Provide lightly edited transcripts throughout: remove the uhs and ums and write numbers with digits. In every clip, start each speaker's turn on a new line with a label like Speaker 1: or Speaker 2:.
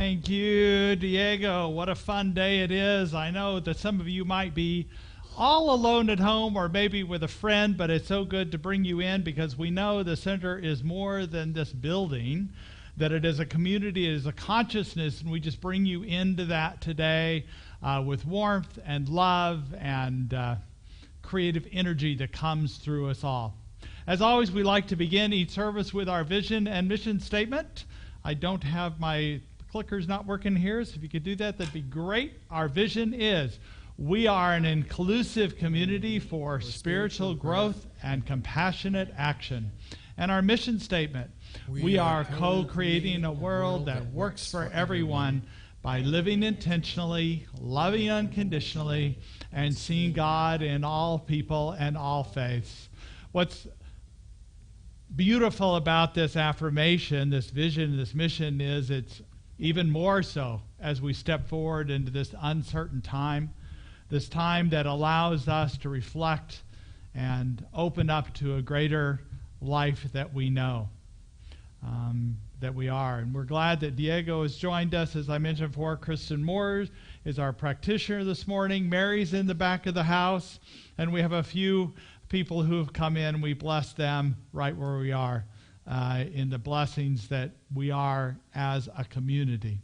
Speaker 1: Thank you, Diego. What a fun day it is. I know that some of you might be all alone at home or maybe with a friend, but it's so good to bring you in because we know the center is more than this building, that it is a community, it is a consciousness, and we just bring you into that today with warmth and love and creative energy that comes through us all. As always, we like to begin each service with our vision and mission statement. I don't have my clicker's not working here, so if you could do that, that'd be great. Our vision is we are an inclusive community for spiritual growth and compassionate action. And our mission statement, we are co-creating a world that works for everyone by living intentionally, loving unconditionally, and seeing God in all people and all faiths. What's beautiful about this affirmation, this vision, this mission is it's even more so as we step forward into this uncertain time, this time that allows us to reflect and open up to a greater life that we know, that we are. And we're glad that Diego has joined us. As I mentioned before, Kristen Moore is our practitioner this morning. Mary's in the back of the house, and we have a few people who have come in. We bless them right where we are. In the blessings that we are as a community.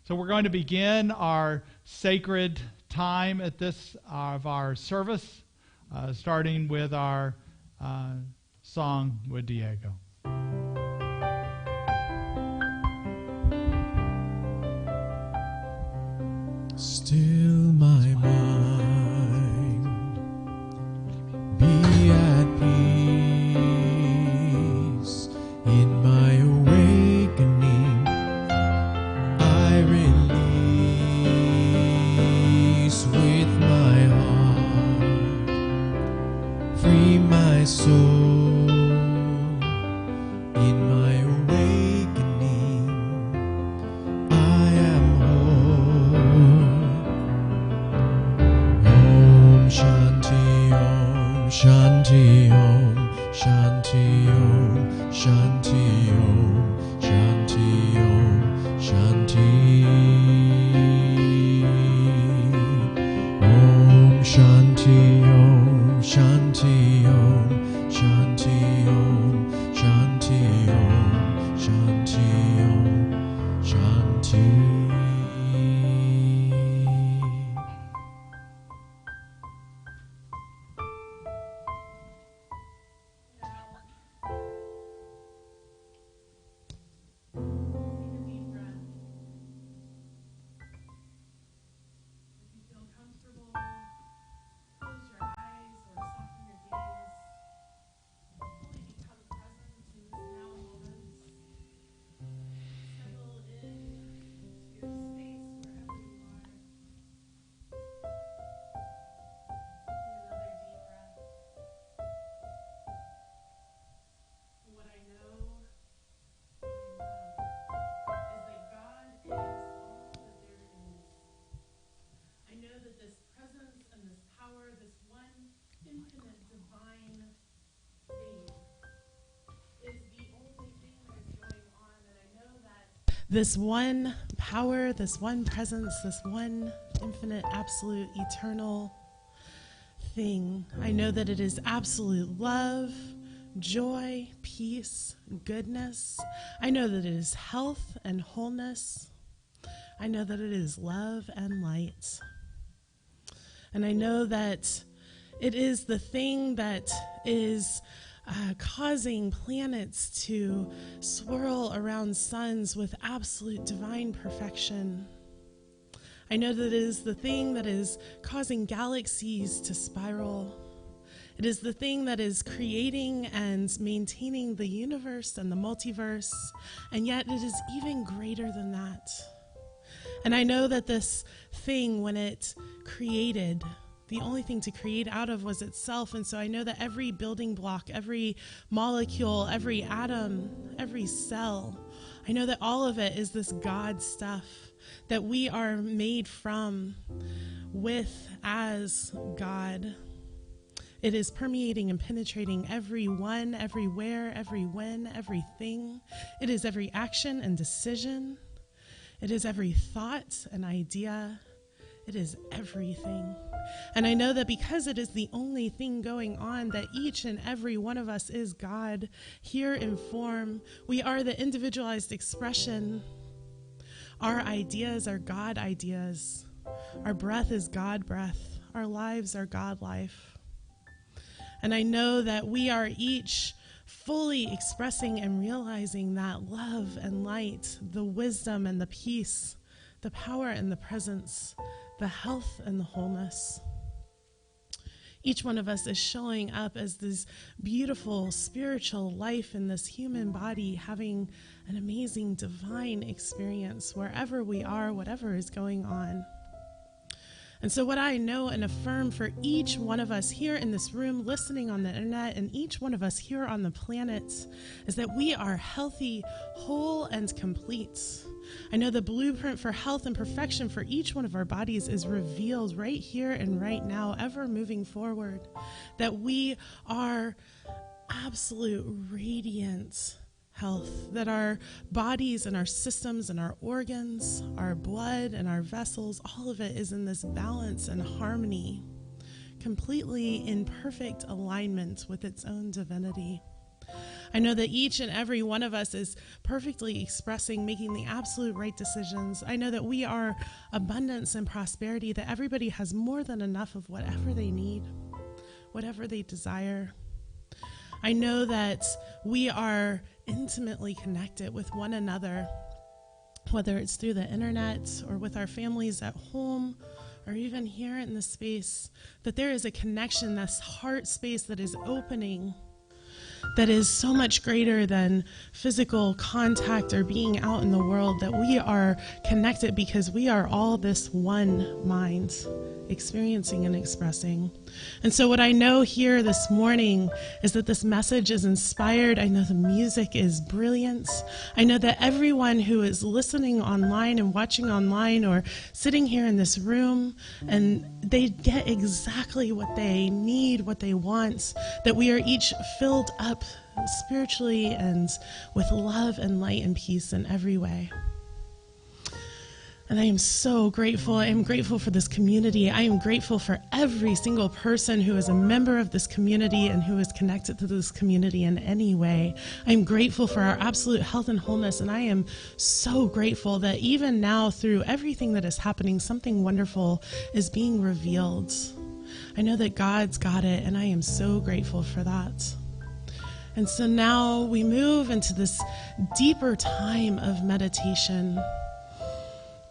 Speaker 1: So we're going to begin our sacred time at this of our service, starting with our song with Diego.
Speaker 2: Still my mind, be at peace. In my awakening, I release with my heart, free my soul. In my awakening, I am whole. Om Shanti Om Shanti Om Shanti Om Shanti Om Shanti Om Shanti Om Shanti Om Shanti Om Shanti Om Shanti Om Shanti Om Shanti.
Speaker 3: This one power, this one presence, this one infinite, absolute, eternal thing. I know that it is absolute love, joy, peace, goodness. I know that it is health and wholeness. I know that it is love and light. And I know that it is the thing that is causing planets to swirl around suns with absolute divine perfection. I know that it is the thing that is causing galaxies to spiral. It is the thing that is creating and maintaining the universe and the multiverse, and yet it is even greater than that. And I know that this thing, when it created, the only thing to create out of was itself. And so I know that every building block, every molecule, every atom, every cell, I know that all of it is this God stuff that we are made from, with, as God. It is permeating and penetrating everyone, everywhere, every when, everything. It is every action and decision. It is every thought and idea. It is everything. And I know that because it is the only thing going on, that each and every one of us is God here in form. We are the individualized expression. Our ideas are God ideas. Our breath is God breath. Our lives are God life. And I know that we are each fully expressing and realizing that love and light, the wisdom and the peace, the power and the presence, the health and the wholeness. Each one of us is showing up as this beautiful spiritual life in this human body, having an amazing divine experience wherever we are, whatever is going on. And so what I know and affirm for each one of us here in this room, listening on the internet, and each one of us here on the planet, is that we are healthy, whole, and complete. I know the blueprint for health and perfection for each one of our bodies is revealed right here and right now, ever moving forward. That we are absolute radiant health, that our bodies and our systems and our organs, our blood and our vessels, all of it is in this balance and harmony, completely in perfect alignment with its own divinity. I know that each and every one of us is perfectly expressing, making the absolute right decisions. I know that we are abundance and prosperity, that everybody has more than enough of whatever they need, whatever they desire. I know that we are intimately connected with one another, whether it's through the internet or with our families at home or even here in this space, that there is a connection, this heart space that is opening, that is so much greater than physical contact or being out in the world, that we are connected because we are all this one mind, experiencing and expressing. And so what I know here this morning is that this message is inspired. I know the music is brilliant. I know that everyone who is listening online and watching online or sitting here in this room, and they get exactly what they need, what they want, that we are each filled up spiritually and with love and light and peace in every way. And I am so grateful. I am grateful for this community. I am grateful for every single person who is a member of this community and who is connected to this community in any way. I am grateful for our absolute health and wholeness. And I am so grateful that even now, through everything that is happening, something wonderful is being revealed. I know that God's got it, and I am so grateful for that. And so now we move into this deeper time of meditation,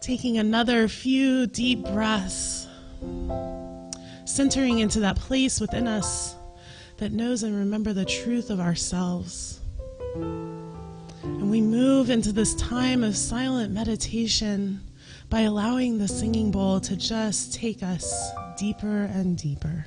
Speaker 3: taking another few deep breaths, centering into that place within us that knows and remember the truth of ourselves. And we move into this time of silent meditation by allowing the singing bowl to just take us deeper and deeper.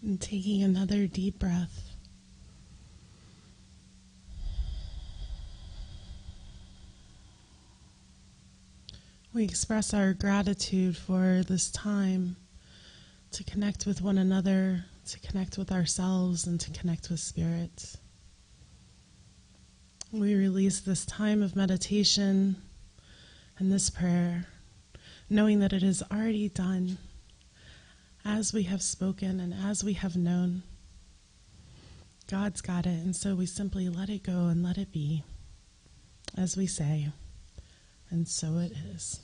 Speaker 3: And taking another deep breath. We express our gratitude for this time to connect with one another, to connect with ourselves, and to connect with Spirit. We release this time of meditation and this prayer, knowing that it is already done, as we have spoken and as we have known. God's got it, and so we simply let it go and let it be, as we say, and so it is.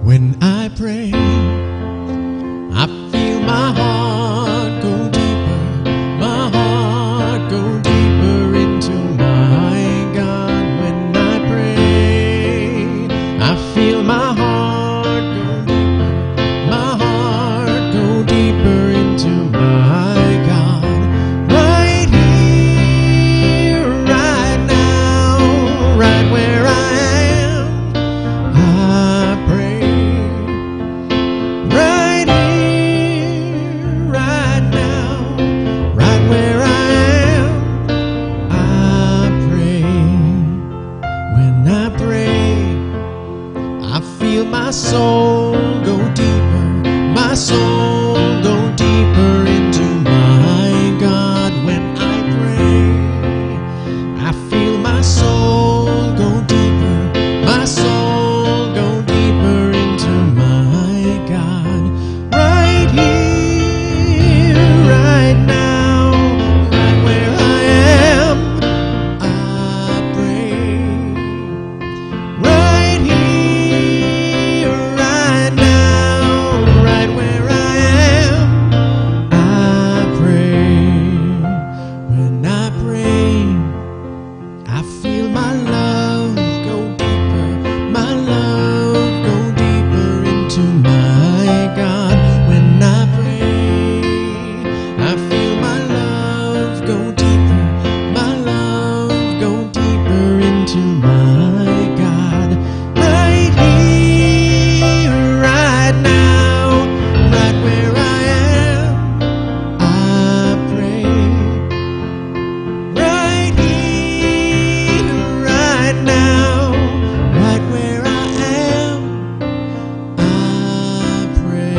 Speaker 2: When I pray, I feel my heart go deeper, my heart go deeper into my God. When I pray, I feel my heart go deeper, my heart go deeper into my God. Right here, right now, right where I am, I pray. Right here, right now, right where I am, I pray. When I pray, I feel my soul go deeper, my soul go deeper into my God. When I pray, I feel my soul go deeper, my soul go deeper into my God. Right here, right now, right where I am, I pray. Right here, right now, right where I am, I pray. When I pray, I feel my love go deeper, my love go deeper into my God. When I pray, I feel my love go deeper, my love go deeper into my God. Right here, right now, right where I am, I pray. Right here, right now, right where I am, I pray.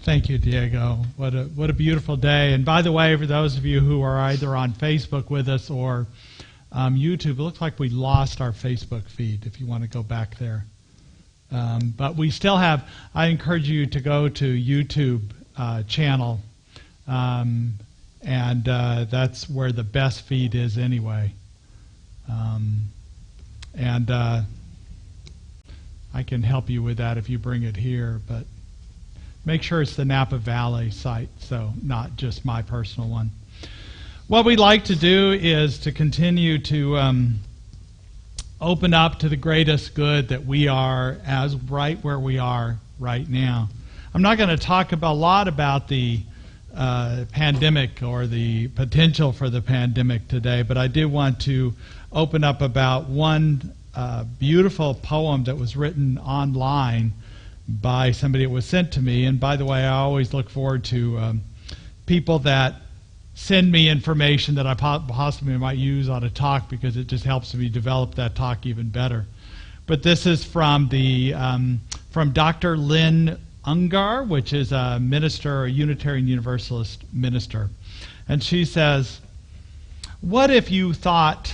Speaker 1: Thank you, Diego. What a beautiful day. And by the way, for those of you who are either on Facebook with us or YouTube, it looks like we lost our Facebook feed if you want to go back there. But we still have, I encourage you to go to YouTube channel, and that's where the best feed is anyway. And I can help you with that if you bring it here, but make sure it's the Napa Valley site, so not just my personal one. What we'd like to do is to continue to open up to the greatest good that we are as right where we are right now. I'm not going to talk a lot about the pandemic or the potential for the pandemic today, but I did want to open up about one beautiful poem that was written online by somebody that was sent to me. And by the way, I always look forward to people that send me information that I possibly might use on a talk, because it just helps me develop that talk even better. But this is from the from Dr. Lynn Ungar, which is a minister, a Unitarian Universalist minister. And she says, what if you thought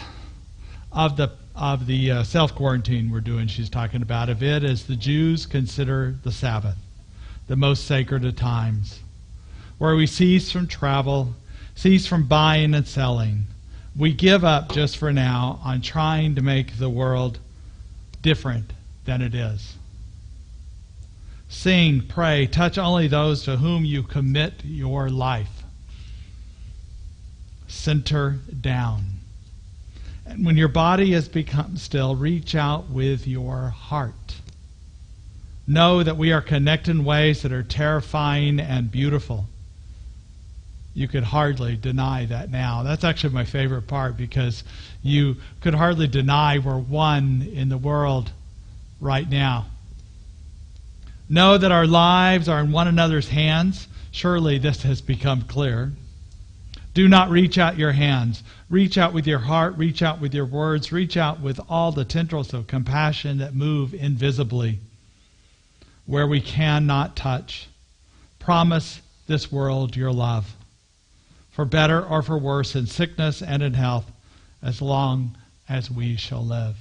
Speaker 1: of the self-quarantine we're doing, she's talking about, of it as the Jews consider the Sabbath, the most sacred of times, where we cease from travel, cease from buying and selling. We give up just for now on trying to make the world different than it is. Sing, pray, touch only those to whom you commit your life. Center down. And when your body has become still, reach out with your heart. Know that we are connected in ways that are terrifying and beautiful. You could hardly deny that now. That's actually my favorite part, because you could hardly deny we're one in the world right now. Know that our lives are in one another's hands. Surely this has become clear. Do not reach out your hands. Reach out with your heart. Reach out with your words. Reach out with all the tendrils of compassion that move invisibly where we cannot touch. Promise this world your love, for better or for worse, in sickness and in health, as long as we shall live.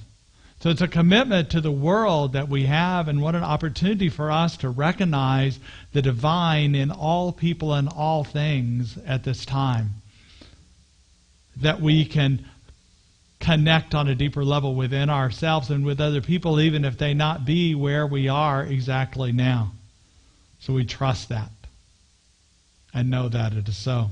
Speaker 1: So it's a commitment to the world that we have, and what an opportunity for us to recognize the divine in all people and all things at this time. That we can connect on a deeper level within ourselves and with other people, even if they not be where we are exactly now. So we trust that and know that it is so.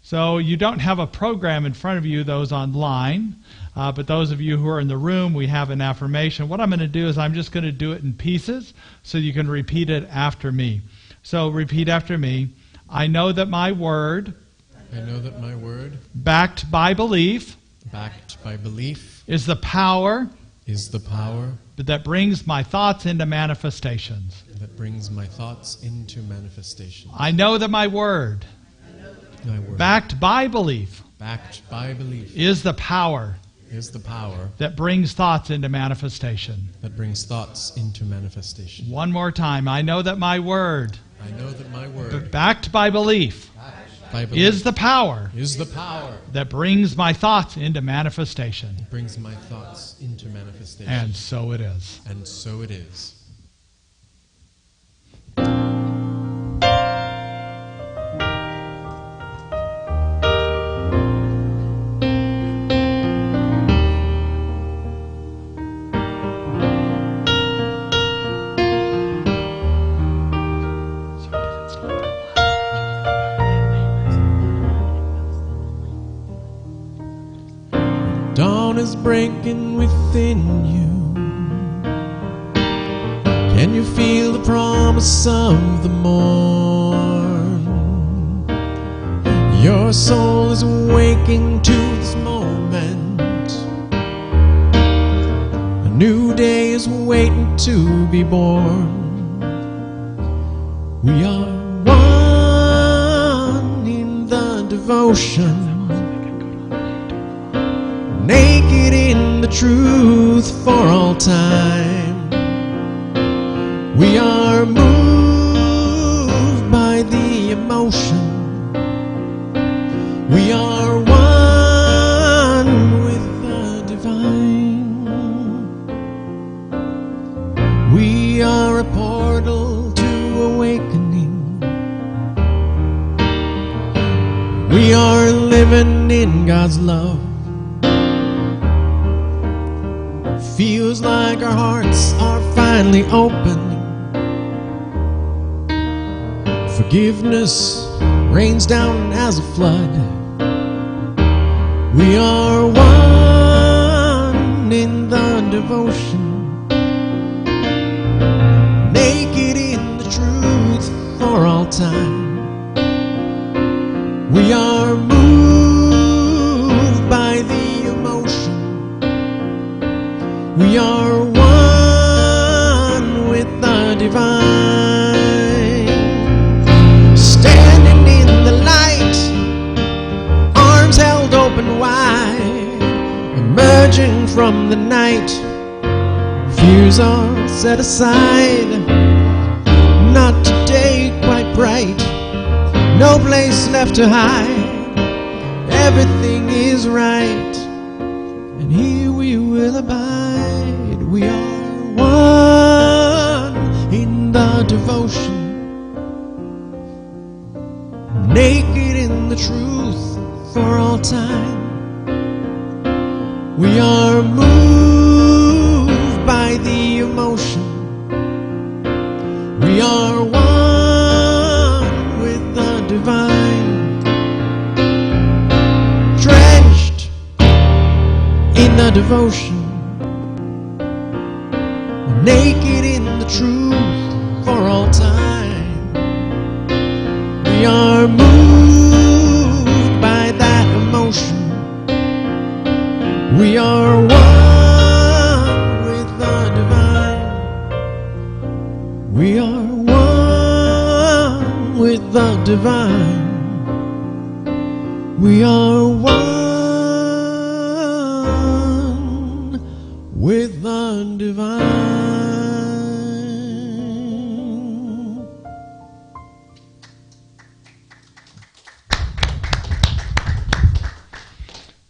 Speaker 1: So you don't have a program in front of you, those online, but those of you who are in the room, we have an affirmation. What I'm going to do is I'm just going to do it in pieces so you can repeat it after me. So repeat after me. I know that my word, backed by belief, is the power that brings my thoughts into manifestations. I know that my word, backed by belief, is the power that brings thoughts into manifestation. One more time. I know that my word, backed by belief, is the power that brings my thoughts into manifestation. And so it is.
Speaker 2: Dawn is breaking within you. Can you feel the promise of the morn? Your soul is awaking to this moment. A new day is waiting to be born. We are one in the devotion, naked in the truth for all time. We are moved by the emotion. We are one with the divine. We are a portal to awakening. We are living in God's love. Feels like our hearts are finally open. Forgiveness rains down as a flood. We are one in the devotion, naked in the truth for all time. We are moved by the emotion. We are one with the divine. Standing in the light, arms held open wide, emerging from the night. Fears are set aside, not today quite bright. No place left to hide, everything is right, and here we will abide. We are one in the devotion, naked in the truth for all time. We are moved by the emotion. We are one with the divine, drenched in the devotion, naked in the truth for all time. We are moved by that emotion. We are one with the divine. We are one with the divine. We are one with the divine.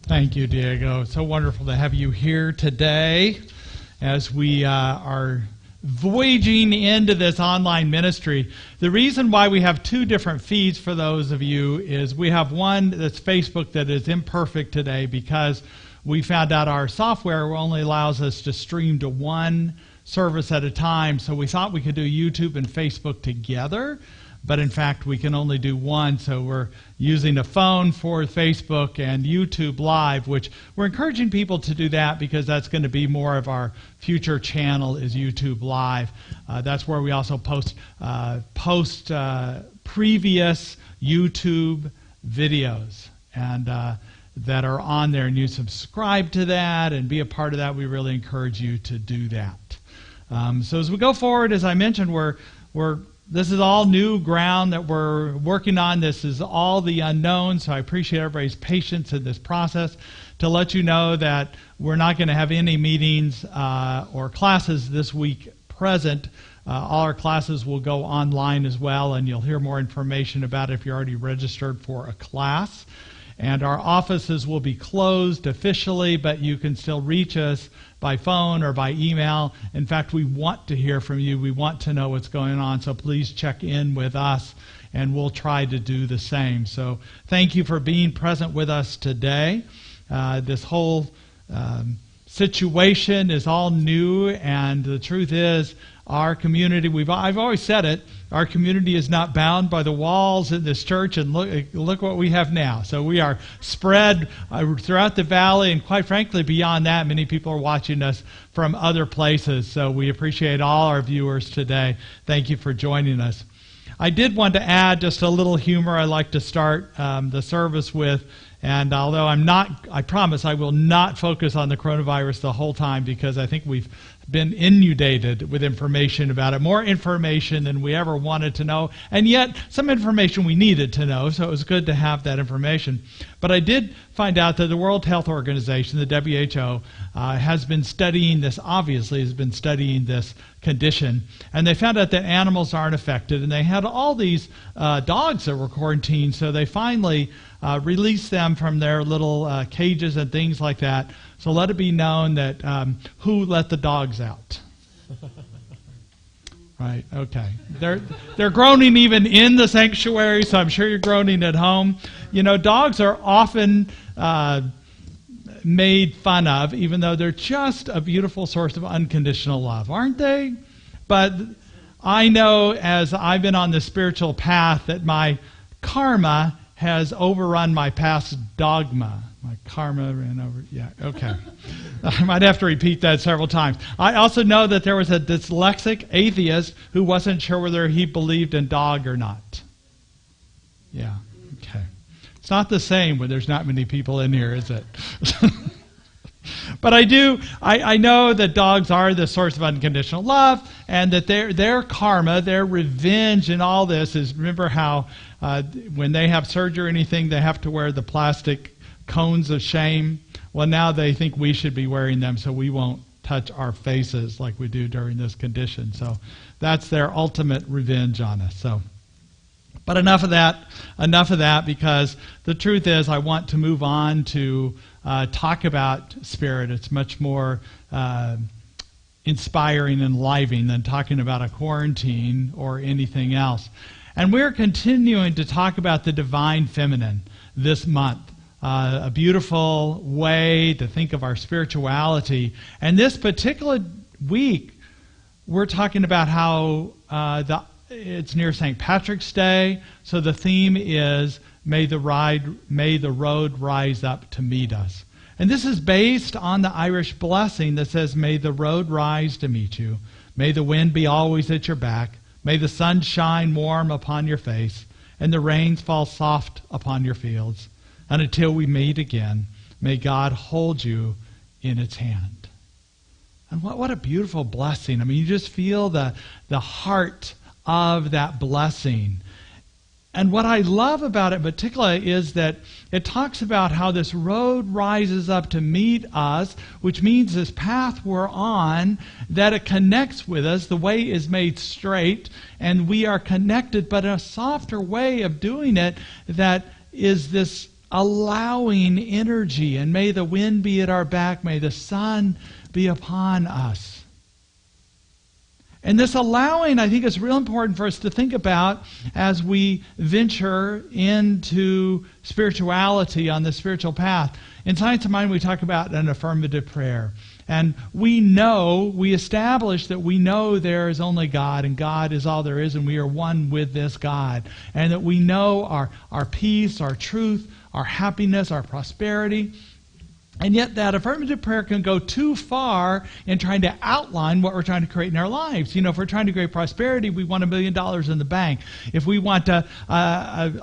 Speaker 1: Thank you, Diego. It's so wonderful to have you here today as we are voyaging into this online ministry. The reason why we have two different feeds for those of you is we have one that's Facebook that is imperfect today because we found out our software only allows us to stream to one service at a time. So we thought we could do YouTube and Facebook together, but in fact we can only do one. So we're using a phone for Facebook and YouTube Live, which we're encouraging people to do that because that's going to be more of our future channel is YouTube Live. That's where we also post previous YouTube videos and that are on there, and you subscribe to that and be a part of that. We really encourage you to do that. So as we go forward, as I mentioned, this is all new ground that we're working on. This is all the unknown, so I appreciate everybody's patience in this process. To let you know that we're not going to have any meetings or classes this week present. All our classes will go online as well, and you'll hear more information about it if you're already registered for a class. And our offices will be closed officially, but you can still reach us by phone or by email. In fact, we want to hear from you. We want to know what's going on, so please check in with us, and we'll try to do the same. So thank you for being present with us today. This whole situation is all new, and the truth is our community, I've always said it, our community is not bound by the walls in this church, and look what we have now. So we are spread throughout the valley, and quite frankly, beyond that, many people are watching us from other places. So we appreciate all our viewers today. Thank you for joining us. I did want to add just a little humor I like to start the service with. And although I promise I will not focus on the coronavirus the whole time, because I think we've been inundated with information about it, more information than we ever wanted to know, and yet some information we needed to know, so it was good to have that information. But I did find out that the World Health Organization, the WHO, has been studying this condition, and they found out that animals aren't affected, and they had all these dogs that were quarantined, so they finally released them from their little cages and things like that. So let it be known that who let the dogs out. Right, okay. They're groaning even in the sanctuary, so I'm sure you're groaning at home. You know, dogs are often made fun of, even though they're just a beautiful source of unconditional love, aren't they? But I know, as I've been on the spiritual path, that my karma has overrun my past dogma. My karma ran over, yeah, okay. I might have to repeat that several times. I also know that there was a dyslexic atheist who wasn't sure whether he believed in dog or not. Yeah, okay. It's not the same when there's not many people in here, is it? But I know that dogs are the source of unconditional love, and that their karma, their revenge in all this is, remember how when they have surgery or anything, they have to wear the plastic cones of shame? Well, now they think we should be wearing them so we won't touch our faces like we do during this condition. So that's their ultimate revenge on us. So, but enough of that, because the truth is I want to move on to talk about spirit. It's much more inspiring and enlivening than talking about a quarantine or anything else. And we're continuing to talk about the divine feminine this month. A beautiful way to think of our spirituality. And this particular week, we're talking about how it's near St. Patrick's Day, so the theme is May the road rise up to meet us. And this is based on the Irish blessing that says, may the road rise to meet you. May the wind be always at your back. May the sun shine warm upon your face, and the rains fall soft upon your fields. And until we meet again, may God hold you in its hand. And what a beautiful blessing. I mean, you just feel the heart of that blessing. And what I love about it particularly is that it talks about how this road rises up to meet us, which means this path we're on, that it connects with us. The way is made straight, and we are connected, but a softer way of doing it that is this allowing energy. And may the wind be at our back, may the sun be upon us. And this allowing, I think, is real important for us to think about as we venture into spirituality on the spiritual path. In Science of Mind, we talk about an affirmative prayer. And we establish that we know there is only God, and God is all there is, and we are one with this God. And that we know our peace, our truth, our happiness, our prosperity. And yet that affirmative prayer can go too far in trying to outline what we're trying to create in our lives. You know, if we're trying to create prosperity, we want $1 million in the bank. If we want a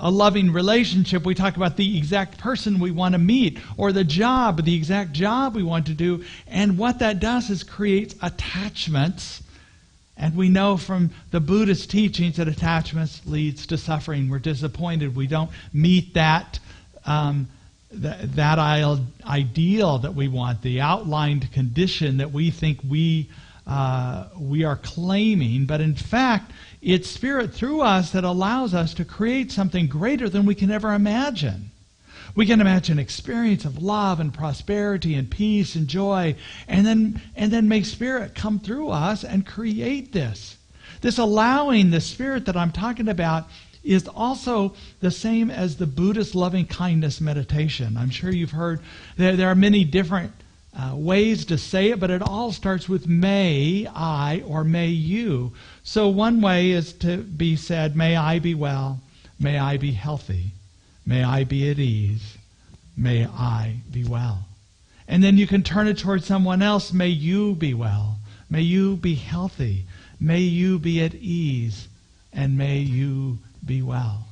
Speaker 1: loving relationship, we talk about the exact person we want to meet, or the exact job we want to do. And what that does is creates attachments. And we know from the Buddhist teachings that attachments leads to suffering. We're disappointed. We don't meet that ideal that we want, the outlined condition that we think we are claiming. But in fact, it's Spirit through us that allows us to create something greater than we can ever imagine. We can imagine experience of love and prosperity and peace and joy, and then make Spirit come through us and create this. This allowing, the Spirit that I'm talking about, is also the same as the Buddhist loving kindness meditation. I'm sure you've heard there are many different ways to say it, but it all starts with may I or may you. So one way is to be said, may I be well, may I be healthy, may I be at ease, may I be well. And then you can turn it towards someone else, may you be well, may you be healthy, may you be at ease, and may you be well.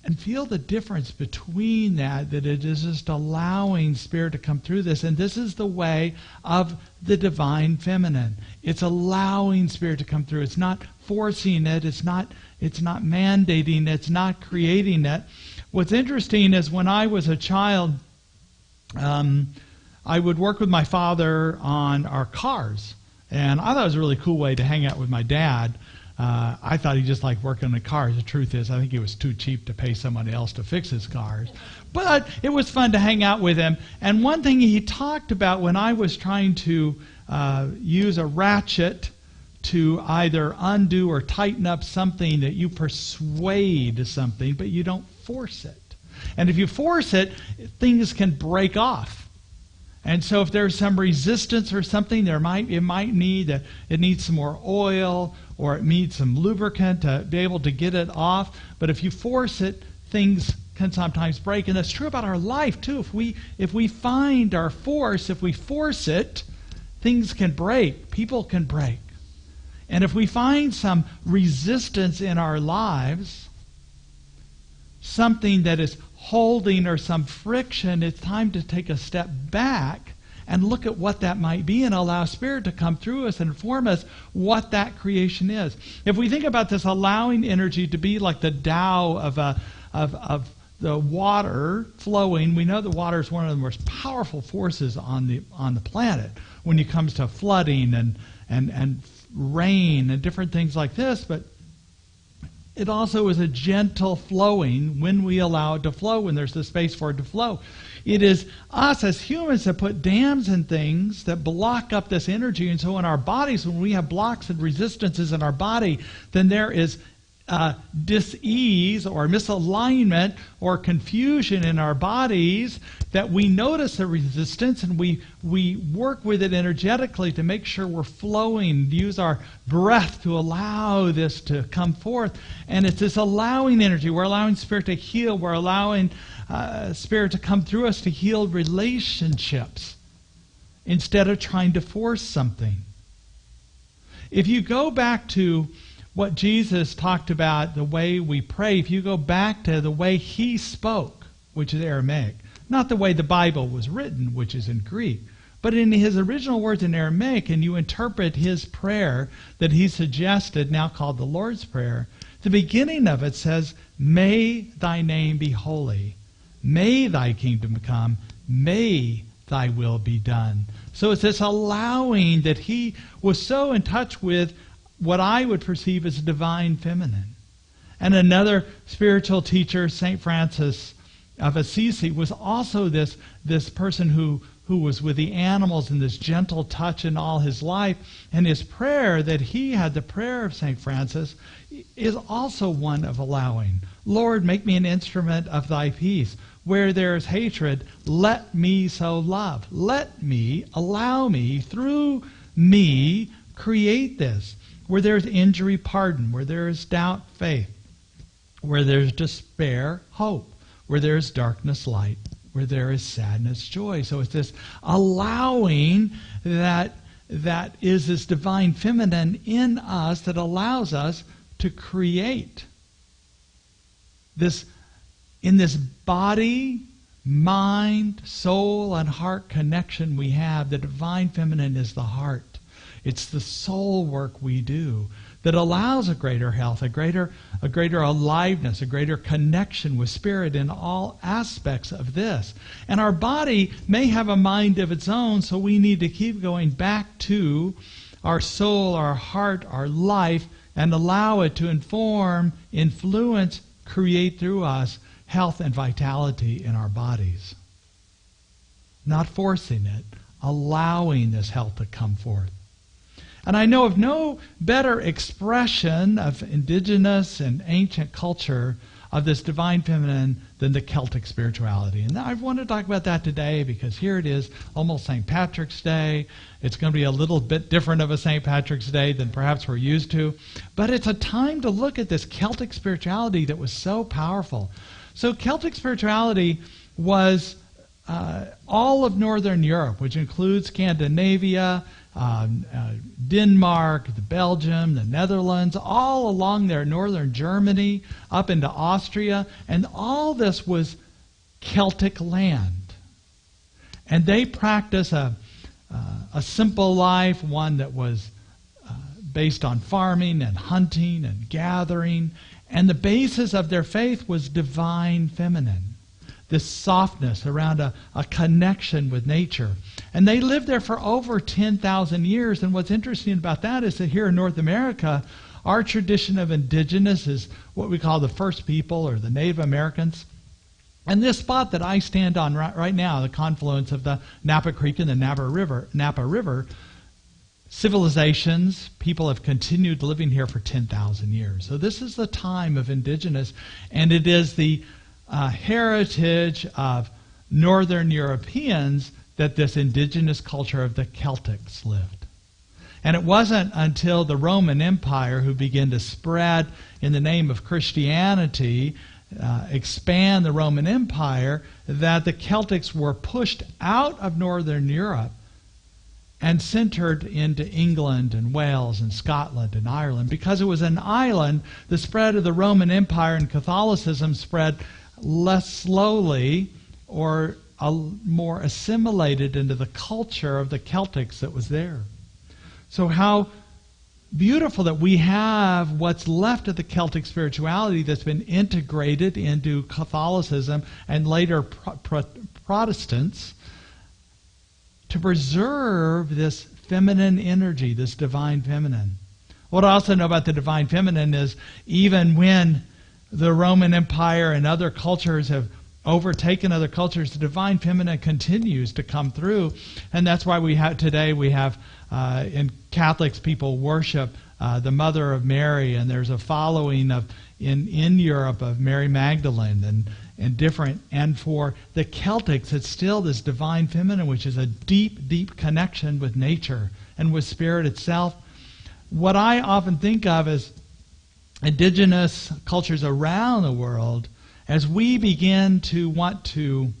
Speaker 1: And feel the difference between that it is just allowing Spirit to come through this. And this is the way of the divine feminine. It's allowing Spirit to come through. It's not forcing it. It's not mandating it. It's not creating it. What's interesting is when I was a child, I would work with my father on our cars. And I thought it was a really cool way to hang out with my dad. I thought he just liked working on the cars. The truth is, I think it was too cheap to pay somebody else to fix his cars. But it was fun to hang out with him. And one thing he talked about when I was trying to use a ratchet to either undo or tighten up something, that you persuade something, but you don't force it. And if you force it, things can break off. And so if there's some resistance or something, it might need that it needs some more oil, or it needs some lubricant to be able to get it off. But if you force it, things can sometimes break. And that's true about our life too. If we find our force, if we force it, things can break. People can break. And if we find some resistance in our lives, something that is holding or some friction, it's time to take a step back and look at what that might be and allow Spirit to come through us and inform us what that creation is. If we think about this allowing energy to be like the Tao of the water flowing, we know that water is one of the most powerful forces on the planet when it comes to flooding and rain and different things like this, but it also is a gentle flowing when we allow it to flow, when there's the space for it to flow. It is us as humans that put dams and things that block up this energy. And so in our bodies, when we have blocks and resistances in our body, then there is dis-ease or misalignment or confusion in our bodies, that we notice the resistance and we work with it energetically to make sure we're flowing, use our breath to allow this to come forth. And it's this allowing energy. We're allowing Spirit to heal. We're allowing Spirit to come through us to heal relationships instead of trying to force something. If you go back to what Jesus talked about, the way we pray, if you go back to the way he spoke, which is Aramaic, not the way the Bible was written, which is in Greek, but in his original words in Aramaic, and you interpret his prayer that he suggested, now called the Lord's Prayer, the beginning of it says, "May thy name be holy. May thy kingdom come. May thy will be done." So it's this allowing that he was so in touch with what I would perceive as divine feminine. And another spiritual teacher, St. Francis of Assisi, was also this person who was with the animals and this gentle touch in all his life. And his prayer that he had, the prayer of St. Francis, is also one of allowing. Lord, make me an instrument of thy peace. Where there is hatred, let me sow love. Let me, allow me, through me, create this. Where there is injury, pardon. Where there is doubt, faith. Where there is despair, hope. Where there is darkness, light. Where there is sadness, joy. So it's this allowing that is this divine feminine in us that allows us to create this, in this body, mind, soul, and heart connection we have. The divine feminine is the heart. It's the soul work we do that allows a greater health, a greater aliveness, a greater connection with Spirit in all aspects of this. And our body may have a mind of its own, so we need to keep going back to our soul, our heart, our life, and allow it to inform, influence, create through us health and vitality in our bodies. Not forcing it, allowing this health to come forth. And I know of no better expression of indigenous and ancient culture of this divine feminine than the Celtic spirituality. And I want to talk about that today because here it is, almost St. Patrick's Day. It's going to be a little bit different of a St. Patrick's Day than perhaps we're used to. But it's a time to look at this Celtic spirituality that was so powerful. So Celtic spirituality was all of Northern Europe, which includes Scandinavia, Denmark, Belgium, the Netherlands, all along there, northern Germany, up into Austria, and all this was Celtic land. And they practiced a simple life, one that was based on farming and hunting and gathering, and the basis of their faith was divine feminine. This softness around a connection with nature. And they lived there for over 10,000 years. And what's interesting about that is that here in North America, our tradition of indigenous is what we call the first people or the Native Americans. And this spot that I stand on right now, the confluence of the Napa Creek and the Napa River, civilizations, people have continued living here for 10,000 years. So this is the time of indigenous, and it is the heritage of Northern Europeans that this indigenous culture of the Celtics lived. And it wasn't until the Roman Empire, who began to spread in the name of Christianity, expand the Roman Empire, that the Celtics were pushed out of Northern Europe and centered into England and Wales and Scotland and Ireland. Because it was an island, the spread of the Roman Empire and Catholicism spread less slowly or more assimilated into the culture of the Celtics that was there. So how beautiful that we have what's left of the Celtic spirituality that's been integrated into Catholicism and later Protestants to preserve this feminine energy, this divine feminine. What I also know about the divine feminine is even when the Roman Empire and other cultures have overtaken other cultures, the divine feminine continues to come through. And that's why we have today, in Catholics, people worship the mother of Mary, and there's a following of in Europe of Mary Magdalene and different. And for the Celtics, it's still this divine feminine, which is a deep, deep connection with nature and with spirit itself. What I often think of as indigenous cultures around the world, as we begin to want to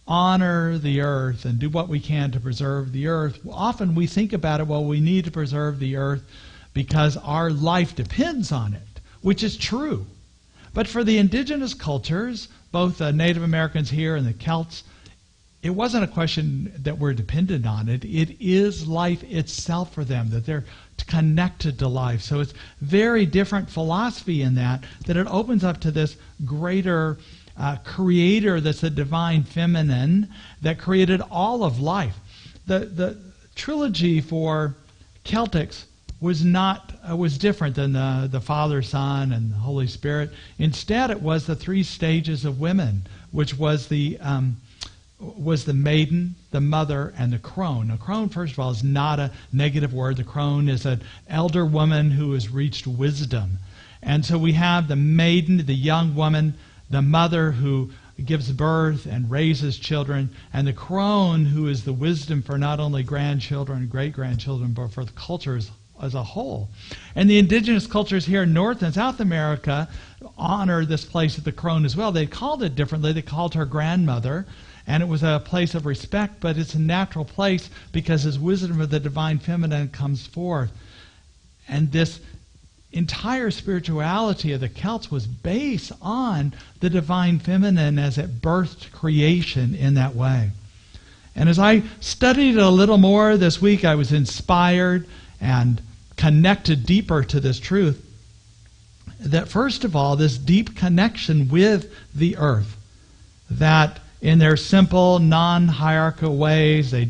Speaker 1: honor the earth and do what we can to preserve the earth, often we think about it, well, we need to preserve the earth because our life depends on it, which is true. But for the indigenous cultures, both the Native Americans here and the Celts, it wasn't a question that we're dependent on it. It is life itself for them, that they're connected to life. So it's very different philosophy in that it opens up to this greater creator that's a divine feminine that created all of life. The trilogy for Celtics was different than the Father, Son, and the Holy Spirit. Instead, it was the three stages of women, which was the maiden, the mother, and the crone. Now, crone, first of all, is not a negative word. The crone is an elder woman who has reached wisdom. And so we have the maiden, the young woman, the mother who gives birth and raises children, and the crone who is the wisdom for not only grandchildren and great-grandchildren, but for the cultures as a whole. And the indigenous cultures here in North and South America honor this place of the crone as well. They called it differently. They called her grandmother, and it was a place of respect, but it's a natural place because his wisdom of the divine feminine comes forth. And this entire spirituality of the Celts was based on the divine feminine as it birthed creation in that way. And as I studied it a little more this week, I was inspired and connected deeper to this truth that, first of all, this deep connection with the earth, that in their simple, non-hierarchical ways, the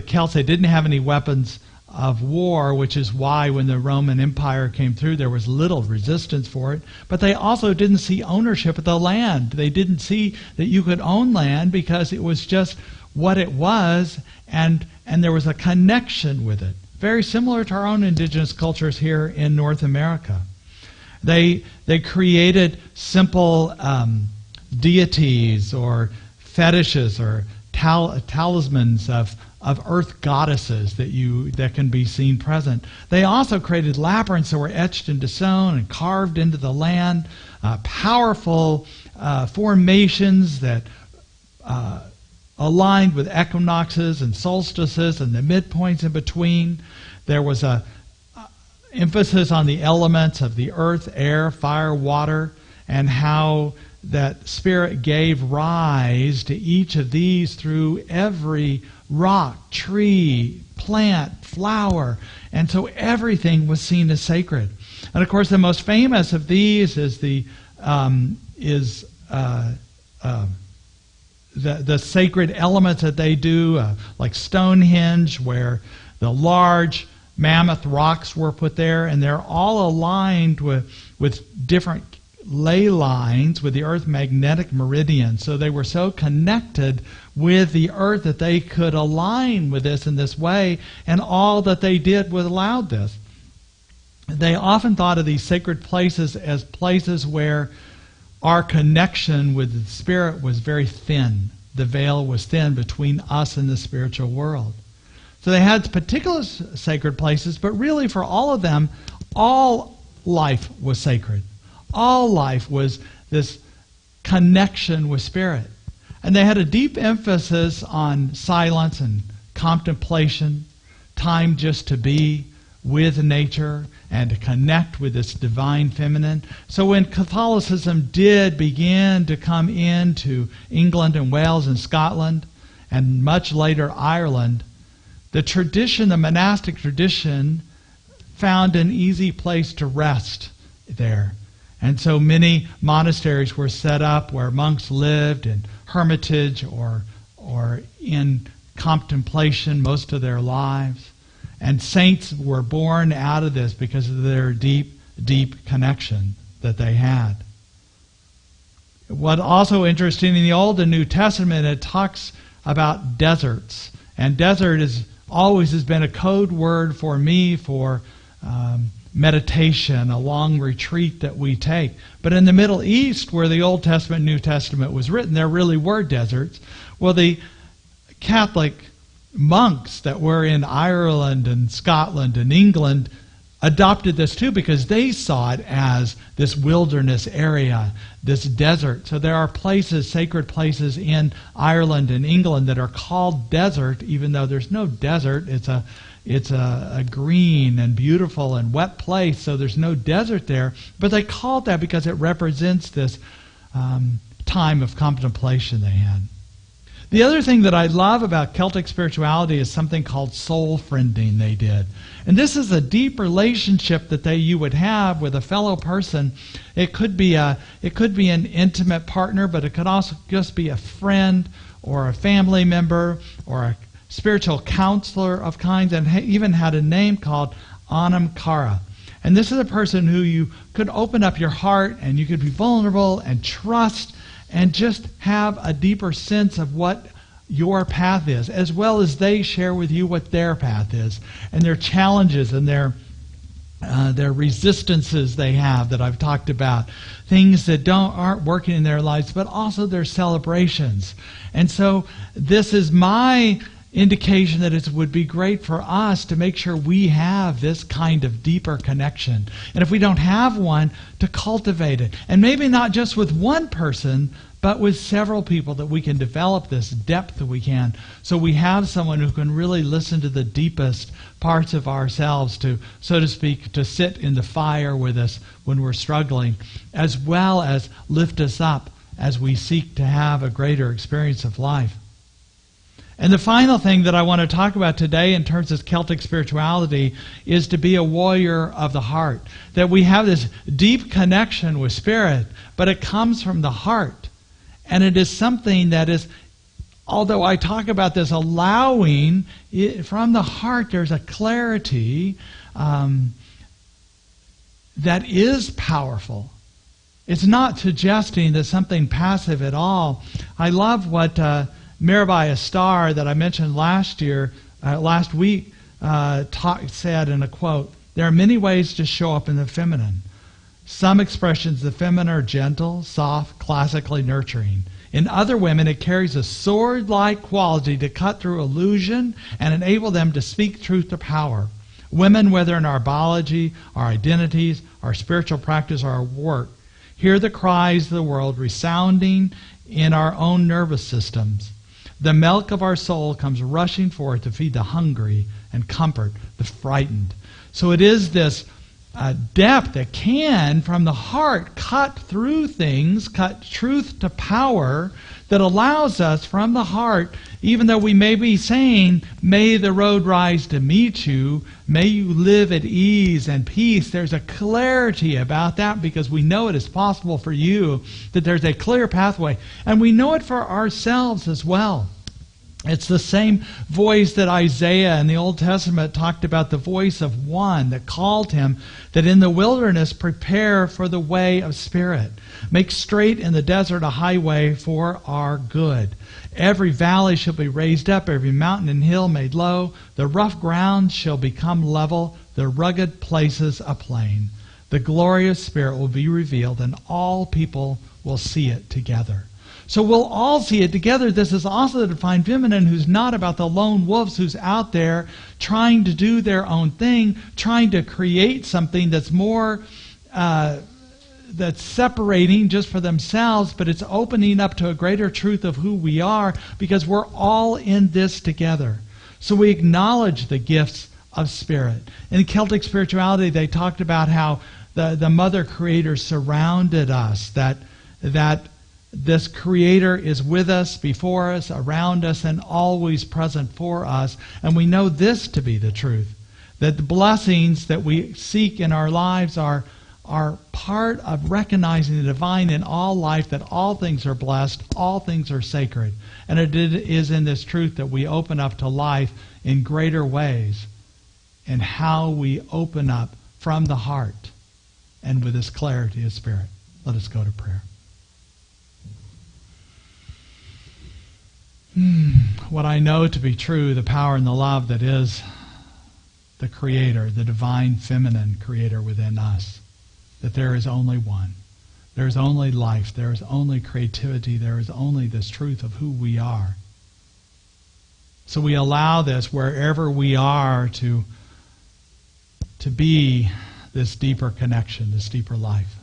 Speaker 1: Celts, they didn't have any weapons of war, which is why when the Roman Empire came through, there was little resistance for it. But they also didn't see ownership of the land. They didn't see that you could own land because it was just what it was, and there was a connection with it. Very similar to our own indigenous cultures here in North America. They created simple deities or fetishes or talismans of earth goddesses that can be seen present. They also created labyrinths that were etched into stone and carved into the land, powerful formations that aligned with equinoxes and solstices and the midpoints in between. There was a emphasis on the elements of the earth, air, fire, water, and how that spirit gave rise to each of these through every rock, tree, plant, flower. And so everything was seen as sacred. And of course, the most famous of these is the sacred elements that they do, like Stonehenge, where the large mammoth rocks were put there, and they're all aligned with different ley lines with the Earth magnetic meridian. So they were so connected with the Earth that they could align with this in this way, and all that they did was allowed this. They often thought of these sacred places as places where our connection with the Spirit was very thin. The veil was thin between us and the spiritual world. So they had particular sacred places, but really for all of them, all life was sacred. All life was this connection with Spirit. And they had a deep emphasis on silence and contemplation, time just to be with nature and to connect with this divine feminine. So when Catholicism did begin to come into England and Wales and Scotland, and much later Ireland, the tradition, the monastic tradition, found an easy place to rest there. And so many monasteries were set up where monks lived in hermitage or in contemplation most of their lives. And saints were born out of this because of their deep, deep connection that they had. What's also interesting, in the Old and New Testament, it talks about deserts. And desert always has been a code word for me for meditation, a long retreat that we take. But in the Middle East, where the Old Testament, New Testament was written, there really were deserts. Well, the Catholic monks that were in Ireland and Scotland and England adopted this too, because they saw it as this wilderness area, this desert. So there are places, sacred places in Ireland and England that are called desert, even though there's no desert. It's a green and beautiful and wet place, so there's no desert there. But they called that because it represents this time of contemplation they had. The other thing that I love about Celtic spirituality is something called soul friending they did. And this is a deep relationship that you would have with a fellow person. It could be an intimate partner, but it could also just be a friend or a family member or a spiritual counselor of kinds, and even had a name called Anam Cara. And this is a person who you could open up your heart and you could be vulnerable and trust and just have a deeper sense of what your path is, as well as they share with you what their path is and their challenges and their resistances they have that I've talked about, things that aren't working in their lives, but also their celebrations. And so this is my indication that it would be great for us to make sure we have this kind of deeper connection. And if we don't have one, to cultivate it. And maybe not just with one person, but with several people, that we can develop this depth that we can. So we have someone who can really listen to the deepest parts of ourselves, to, so to speak, to sit in the fire with us when we're struggling, as well as lift us up as we seek to have a greater experience of life. And the final thing that I want to talk about today in terms of Celtic spirituality is to be a warrior of the heart. That we have this deep connection with spirit, but it comes from the heart. And it is something that is, although I talk about this allowing, from the heart there's a clarity that is powerful. It's not suggesting that something passive at all. I love what Mirabai Astar, that I mentioned last week, said in a quote, "There are many ways to show up in the feminine. Some expressions of the feminine are gentle, soft, classically nurturing. In other women, it carries a sword-like quality to cut through illusion and enable them to speak truth to power. Women, whether in our biology, our identities, our spiritual practice, or our work, hear the cries of the world resounding in our own nervous systems. The milk of our soul comes rushing forth to feed the hungry and comfort the frightened." So it is this depth that can, from the heart, cut through things, cut truth to power, that allows us from the heart, even though we may be saying, "May the road rise to meet you, may you live at ease and peace," there's a clarity about that because we know it is possible for you, that there's a clear pathway. And we know it for ourselves as well. It's the same voice that Isaiah in the Old Testament talked about, the voice of one that called him, that in the wilderness, prepare for the way of spirit. Make straight in the desert a highway for our good. Every valley shall be raised up, every mountain and hill made low. The rough ground shall become level, the rugged places a plain. The glorious Spirit will be revealed, and all people will see it together. So we'll all see it together. This is also the divine feminine, who's not about the lone wolves who's out there trying to do their own thing, trying to create something that's more, that's separating just for themselves, but it's opening up to a greater truth of who we are, because we're all in this together. So we acknowledge the gifts of spirit. In Celtic spirituality, they talked about how the Mother Creator surrounded us, that this Creator is with us, before us, around us, and always present for us. And we know this to be the truth, that the blessings that we seek in our lives are part of recognizing the divine in all life, that all things are blessed, all things are sacred. And it is in this truth that we open up to life in greater ways, and how we open up from the heart and with this clarity of spirit. Let us go to prayer. What I know to be true, the power and the love that is the Creator, the divine feminine Creator within us, that there is only one. There is only life. There is only creativity. There is only this truth of who we are. So we allow this wherever we are to be this deeper connection, this deeper life.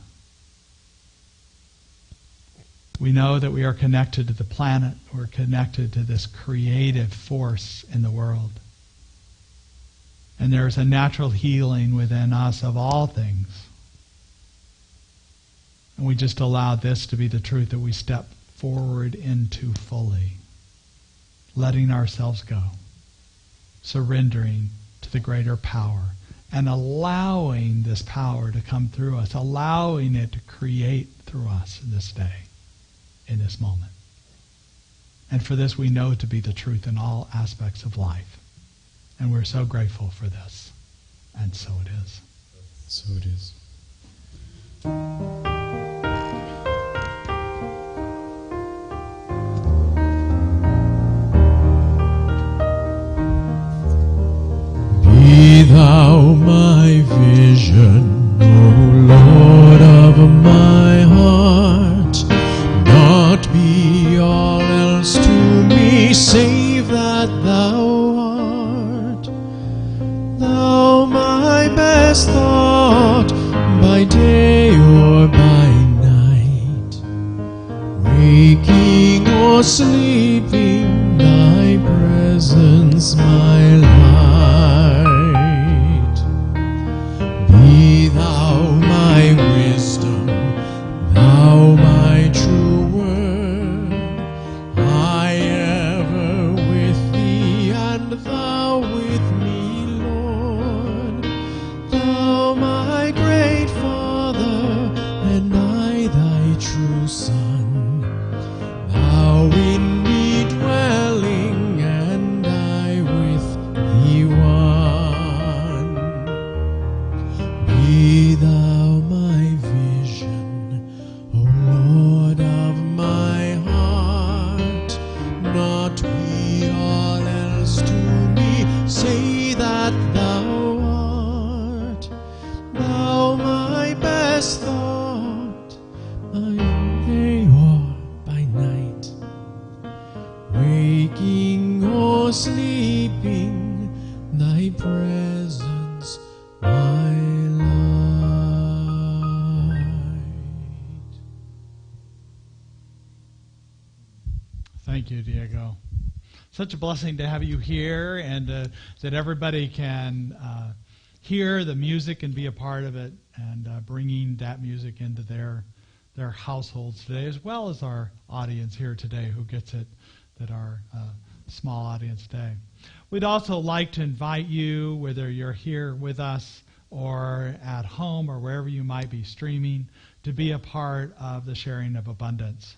Speaker 1: We know that we are connected to the planet. We're connected to this creative force in the world. And there's a natural healing within us of all things. And we just allow this to be the truth that we step forward into fully. Letting ourselves go. Surrendering to the greater power. And allowing this power to come through us. Allowing it to create through us in this day. In this moment. And for this we know to be the truth in all aspects of life. And we're so grateful for this. And so it is.
Speaker 2: So it is. Be thou my vision, O Lord of my heart. Not be all else to me, save that thou art. Thou my best thought, by day or by night. Waking or sleeping, thy presence my light. Be thou my wisdom, thou my true word. I ever with thee, and thou with me, Lord. Thou my great Father, and I thy true Son. Thou in me dwelling, and I with thee one. Be thou my vision, O Lord of my heart. Not be all else to me, say that thou art. Thou my best thought, by day or by night. Waking or sleeping, thy presence my light.
Speaker 1: Thank you, Diego. Such a blessing to have you here, and that everybody can hear the music and be a part of it, and bringing that music into their households today, as well as our audience here today who gets it, that our small audience today. We'd also like to invite you, whether you're here with us or at home or wherever you might be streaming, to be a part of the sharing of abundance.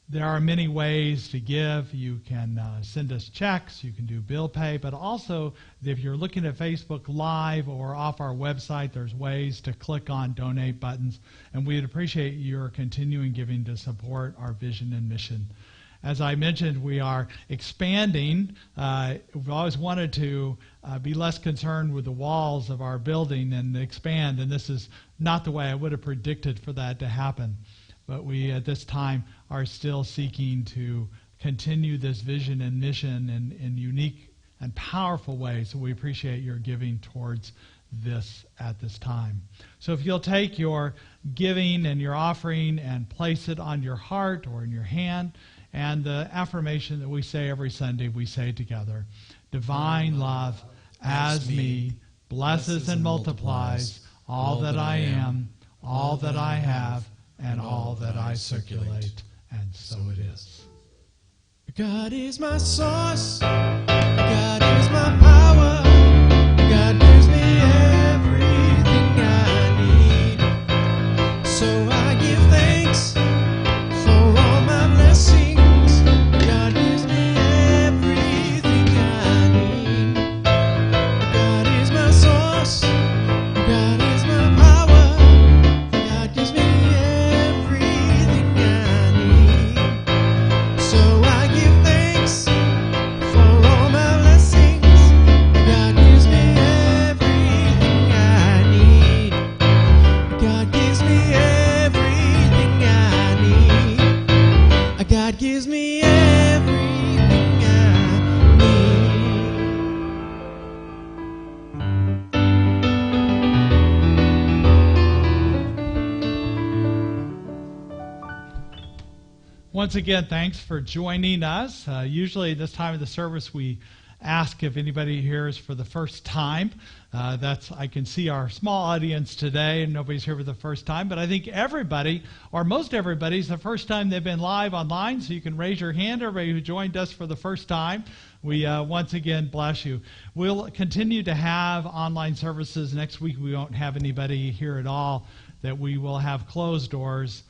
Speaker 1: There are many ways to give. You can send us checks, you can do bill pay, but also if you're looking at Facebook Live or off our website, there's ways to click on donate buttons, and we'd appreciate your continuing giving to support our vision and mission. As I mentioned, we are expanding. We've always wanted to be less concerned with the walls of our building and expand, and this is not the way I would have predicted for that to happen. But we, at this time, are still seeking to continue this vision and mission in unique and powerful ways. So we appreciate your giving towards this at this time. So if you'll take your giving and your offering and place it on your heart or in your hand, and the affirmation that we say every Sunday, we say together, divine love as me blesses and multiplies all that I am, all that I have, and all that I circulate. And so it is.
Speaker 2: God is my source. God is my power. God gives me everything I need. So I give thanks for all my blessings. God gives me everything I need. God is my source. God is my power. God gives me everything I need. So I give thanks for all my blessings.
Speaker 1: Once again, thanks for joining us. Usually this time of the service we ask if anybody here is for the first time. I can see our small audience today, and nobody's here for the first time, but I think everybody, or most everybody, is the first time they've been live online, so you can raise your hand, everybody who joined us for the first time. We once again bless you. We'll continue to have online services. Next week we won't have anybody here at all, that we will have closed doors.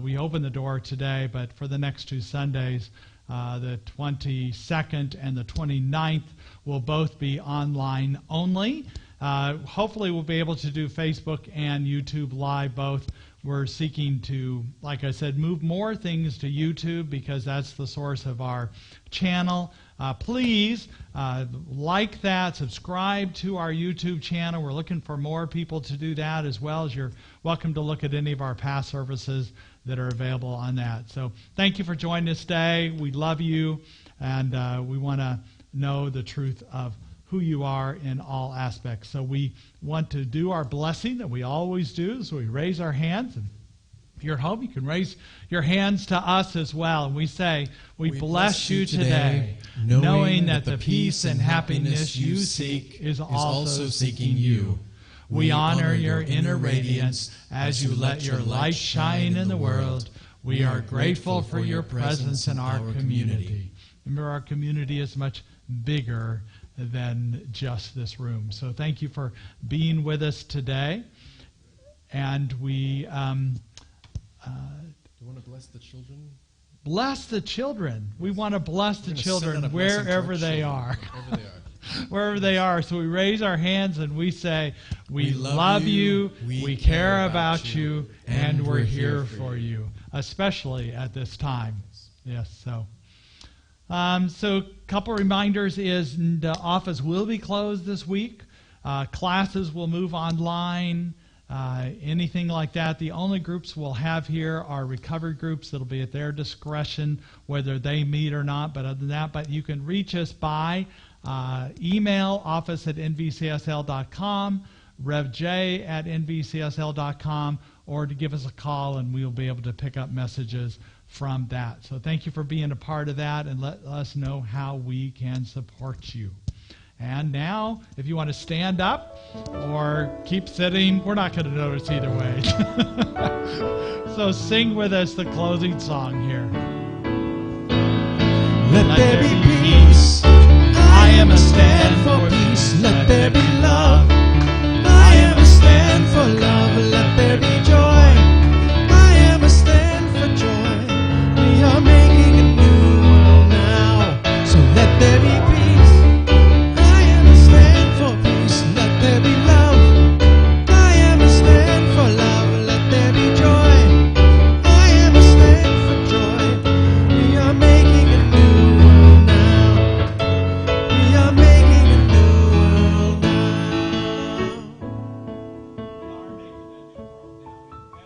Speaker 1: We open the door today, but for the next 2 Sundays, the 22nd and the 29th will both be online only. Hopefully we'll be able to do Facebook and YouTube Live both. We're seeking to, like I said, move more things to YouTube because that's the source of our channel. Please like that, subscribe to our YouTube channel. We're looking for more people to do that, as well as you're welcome to look at any of our past services that are available on that. So thank you for joining us today. We love you, and we want to know the truth of who you are in all aspects. So we want to do our blessing that we always do. So we raise our hands, and if you're at home, you can raise your hands to us as well. And we say, we bless you today, knowing that the peace and happiness you seek is also seeking you. We honor your inner radiance as you let your light shine in the world. We are grateful for your presence in our community. Remember, our community is much bigger than just this room. So thank you for being with us today. And we... do
Speaker 2: you want to bless the children?
Speaker 1: Bless the children. We want to bless the children wherever they are. Wherever they are. So we raise our hands and we say, we love you, we care about you, and we're here for you, especially at this time. Yes, so a couple reminders is the office will be closed this week. Classes will move online. Anything like that. The only groups we'll have here are recovery groups. That'll be at their discretion whether they meet or not. But other than that, but you can reach us by email, office@nvcsl.com, revj@nvcsl.com, or to give us a call, and we'll be able to pick up messages from that. So thank you for being a part of that, and let us know how we can support you. And now, if you want to stand up or keep sitting, we're not going to notice either way. So sing with us the closing song here.
Speaker 2: Let there be peace. I am a stand for peace. Let there be love. I am a stand for love. Let there be joy. I am a stand for joy. We are making a new world now. So let there be peace. I am a stand for peace. Let there be love. I am a stand for love. Let there be joy. I am a stand for joy. We are making a new world now. We are making a new world now.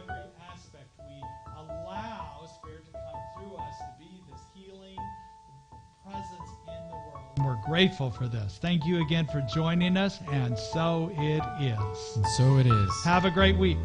Speaker 1: Every aspect, we allow Spirit to come through us to be this healing presence in the world. And we're grateful for this. Thank you again for joining us, and so it is.
Speaker 2: And so it is.
Speaker 1: Have a great week.